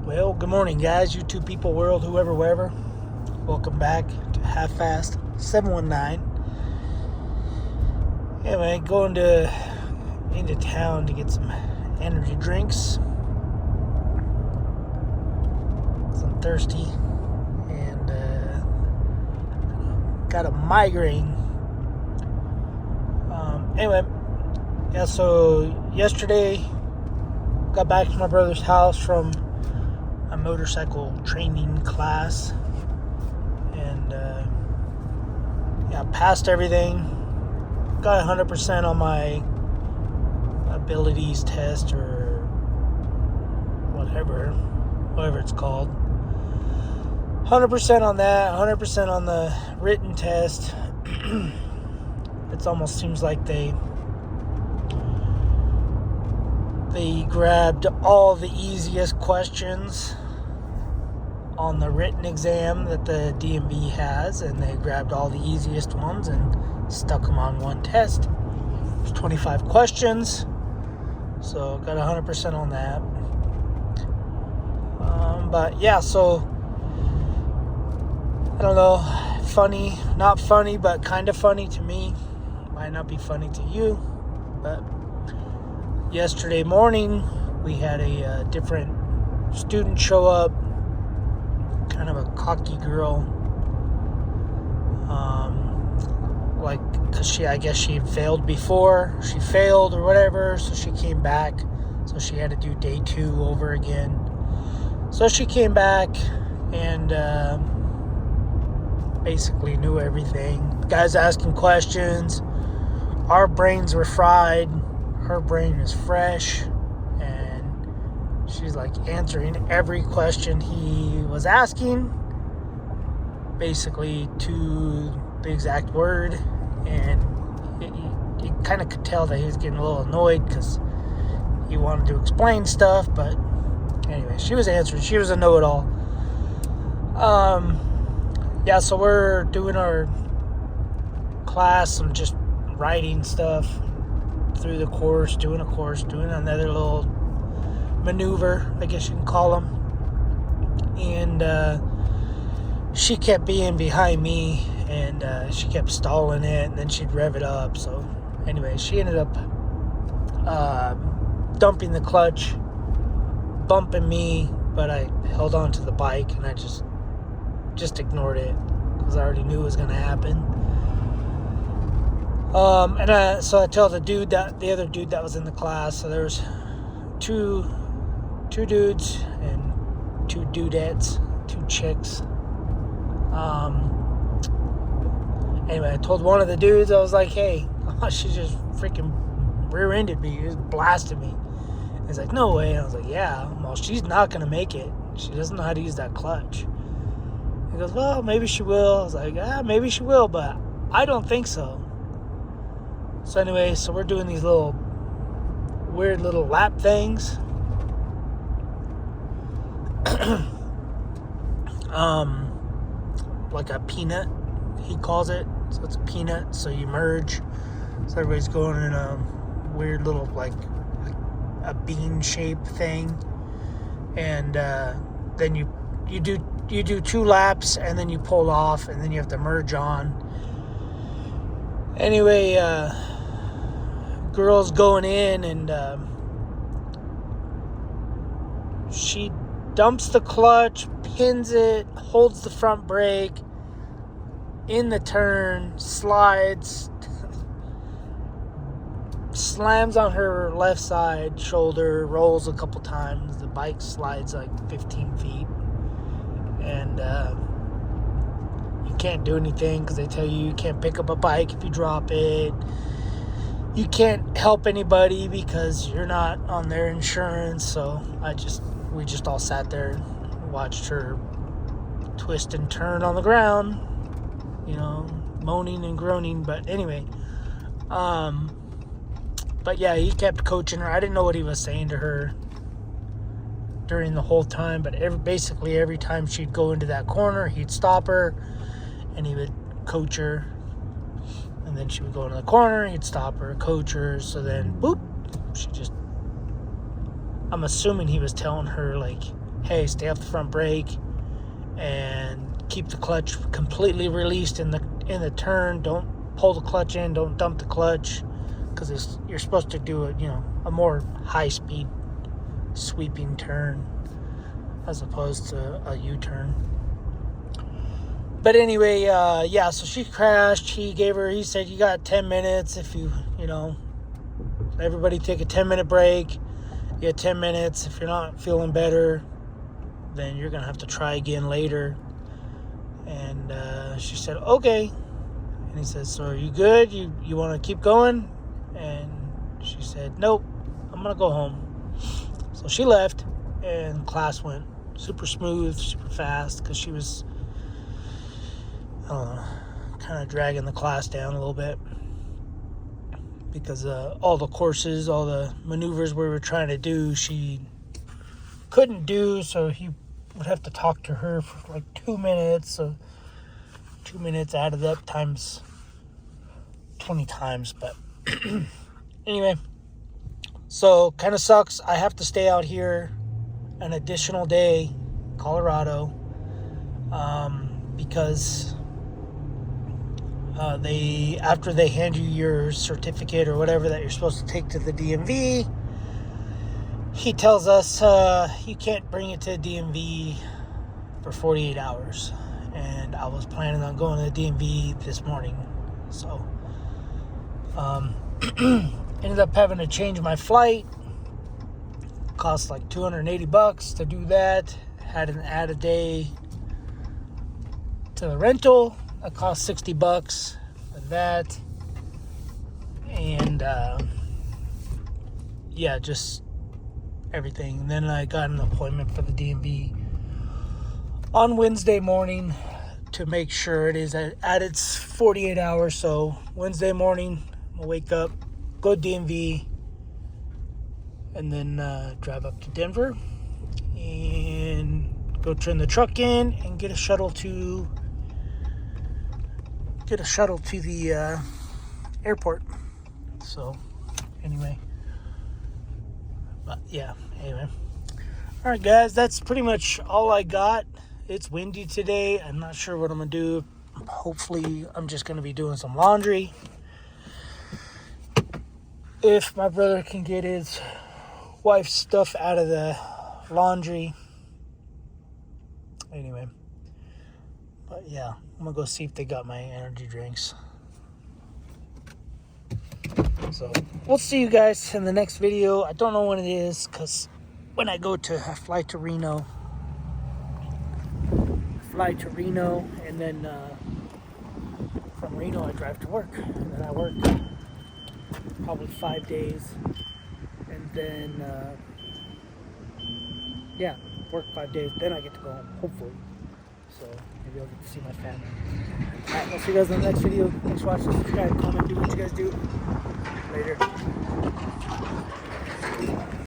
Well, good morning, guys. YouTube people, world, whoever, wherever. Welcome back to Half Fast 719. Anyway, going into town to get some energy drinks. 'Cause I'm thirsty and got a migraine. Anyway, yeah. So yesterday, got back to my brother's house from a motorcycle training class, and passed everything. Got 100% on my abilities test or whatever it's called. 100% on that. 100% on the written test. It almost seems like they grabbed all the easiest questions on the written exam that the DMV has, and they grabbed all the easiest ones and stuck them on one test. There's 25 questions, so got 100% on that. But yeah, so I don't know, funny, not funny, but kind of funny to me. Might not be funny to you, but yesterday morning we had a different student show up, kind of a cocky girl, because I guess she had failed before. She failed or whatever, so she came back, so she had to do day 2 over again. So she came back and basically knew everything. The guys asking questions, our brains were fried, her brain is fresh, and she's like answering every question he was asking, basically to the exact word. And you kind of could tell that he was getting a little annoyed because he wanted to explain stuff. But anyway, she was answering. She was a know-it-all. Yeah, so we're doing our class and just writing stuff through the course, doing another little maneuver, I guess you can call them. And she kept being behind me, and she kept stalling it, and then she'd rev it up. So anyway, she ended up dumping the clutch, bumping me, but I held on to the bike, and I just ignored it because I already knew it was going to happen. So I tell the other dude that was in the class. So there was two dudes and 2 dudettes, 2 chicks. Anyway, I told one of the dudes, I was like, hey, she just freaking rear-ended me. He was blasting me. He's like, no way. And I was like, yeah, well, she's not going to make it. She doesn't know how to use that clutch. He goes, well, maybe she will. I was like, maybe she will, but I don't think so. So anyway, so we're doing these little weird little lap things. Like a peanut, he calls it. So it's a peanut, so you merge. So everybody's going in a weird little, like a bean shape thing. And then you do 2 laps, and then you pull off, and then you have to merge on. Anyway, girl's going in, and she dumps the clutch, pins it, holds the front brake in the turn, slides, slams on her left side shoulder, rolls a couple times. The bike slides like 15 feet, and you can't do anything because they tell you can't pick up a bike if you drop it. You can't help anybody because you're not on their insurance. So we just all sat there and watched her twist and turn on the ground, moaning and groaning. But anyway, but yeah, he kept coaching her. I didn't know what he was saying to her during the whole time, but basically every time she'd go into that corner, he'd stop her and he would coach her. And then she would go into the corner, he'd stop her, coach her. So then, boop, I'm assuming he was telling her, like, hey, stay off the front brake and keep the clutch completely released in the turn. Don't pull the clutch in. Don't dump the clutch, because you're supposed to do a more high-speed sweeping turn as opposed to a U-turn. But anyway, so she crashed. He said, you got 10 minutes if everybody take a 10-minute break. You have 10 minutes. If you're not feeling better, then you're going to have to try again later. And she said, okay. And he says, so are you good? You want to keep going? And she said, nope, I'm going to go home. So she left, and class went super smooth, super fast, because she was, kind of dragging the class down a little bit, because all the courses, all the maneuvers we were trying to do, she couldn't do, so he would have to talk to her for like 2 minutes. So 2 minutes added up times 20 times. But anyway, so kind of sucks. I have to stay out here an additional day in Colorado, because after they hand you your certificate or whatever that you're supposed to take to the DMV, he tells us you can't bring it to the DMV for 48 hours. And I was planning on going to the DMV this morning, so ended up having to change my flight. Cost like $280 to do that. Had an add a day to the rental. That cost $60 for that. And just everything. And then I got an appointment for the DMV on Wednesday morning to make sure it is at its 48 hours. So Wednesday morning, I'll wake up, go to DMV, and then drive up to Denver and go turn the truck in and get a shuttle to the airport. So anyway, all right guys, that's pretty much all I got. It's windy today. I'm not sure what I'm gonna do. Hopefully I'm just gonna be doing some laundry, if my brother can get his wife's stuff out of the laundry. Anyway, but yeah, I'm gonna go see if they got my energy drinks. So we'll see you guys in the next video. I don't know when it is, because when I fly to Reno, and then from Reno I drive to work, and then I work probably 5 days, and then work 5 days, then I get to go home, hopefully. So maybe I'll get to see my family. Alright, I'll see you guys in the next video. Thanks for watching. Subscribe, comment, do what you guys do. Later.